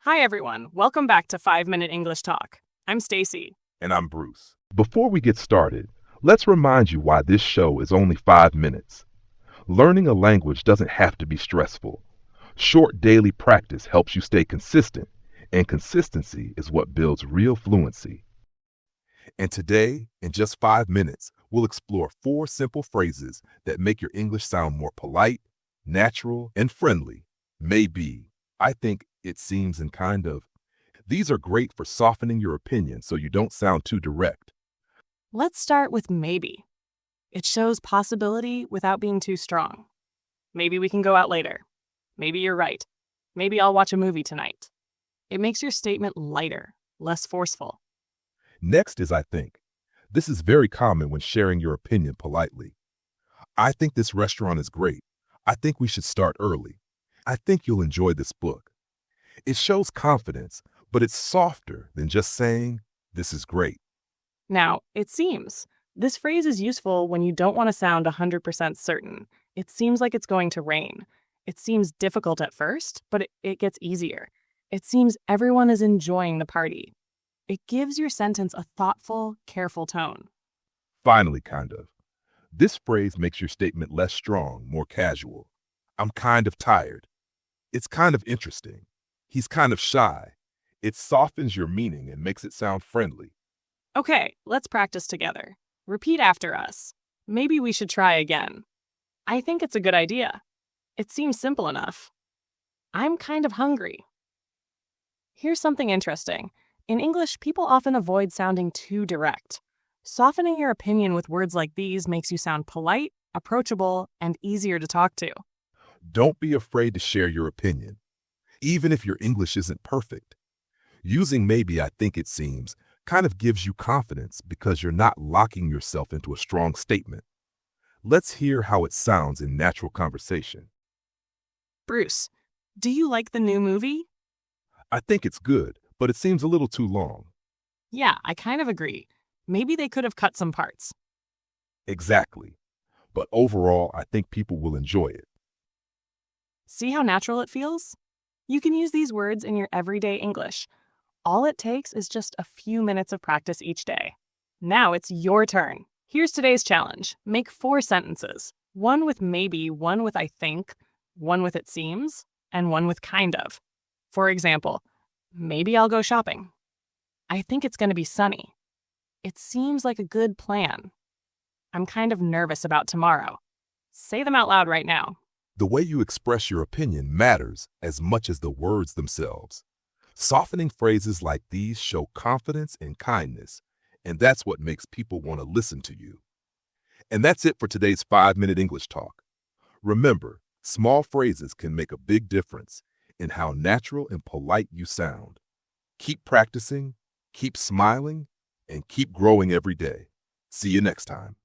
Hi everyone, welcome back to 5 Minute English Talk. I'm Stacy. And I'm Bruce. Before we get started, let's remind you why this show is only 5 minutes. Learning a language doesn't have to be stressful. Short daily practice helps you stay consistent, and consistency is what builds real fluency. And today, in just 5 minutes, we'll explore 4 simple phrases that make your English sound more polite, natural, and friendly. Maybe, I think, it seems, and kind of. These are great for softening your opinion so you don't sound too direct. Let's start with maybe. It shows possibility without being too strong. Maybe we can go out later. Maybe you're right. Maybe I'll watch a movie tonight. It makes your statement lighter, less forceful. Next is I think. This is very common when sharing your opinion politely. I think this restaurant is great. I think we should start early. I think you'll enjoy this book. It shows confidence, but it's softer than just saying, this is great. Now, it seems. This phrase is useful when you don't want to sound 100% certain. It seems like it's going to rain. It seems difficult at first, but it gets easier. It seems everyone is enjoying the party. It gives your sentence a thoughtful, careful tone. Finally, kind of. This phrase makes your statement less strong, more casual. I'm kind of tired. It's kind of interesting. He's kind of shy. It softens your meaning and makes it sound friendly. Okay, let's practice together. Repeat after us. Maybe we should try again. I think it's a good idea. It seems simple enough. I'm kind of hungry. Here's something interesting. In English, people often avoid sounding too direct. Softening your opinion with words like these makes you sound polite, approachable, and easier to talk to. Don't be afraid to share your opinion, even if your English isn't perfect. Using maybe I think it seems kind of gives you confidence because you're not locking yourself into a strong statement. Let's hear how it sounds in natural conversation. Bruce, do you like the new movie? I think it's good, but it seems a little too long. Yeah, I kind of agree. Maybe they could have cut some parts. Exactly. But overall, I think people will enjoy it. See how natural it feels? You can use these words in your everyday English. All it takes is just a few minutes of practice each day. Now it's your turn. Here's today's challenge. Make 4 sentences. One with maybe, one with I think, one with it seems, and one with kind of. For example, maybe I'll go shopping. I think it's going to be sunny. It seems like a good plan. I'm kind of nervous about tomorrow. Say them out loud right now. The way you express your opinion matters as much as the words themselves. Softening phrases like these show confidence and kindness, and that's what makes people want to listen to you. And that's it for today's 5-minute English talk. Remember, small phrases can make a big difference in how natural and polite you sound. Keep practicing, keep smiling, and keep growing every day. See you next time.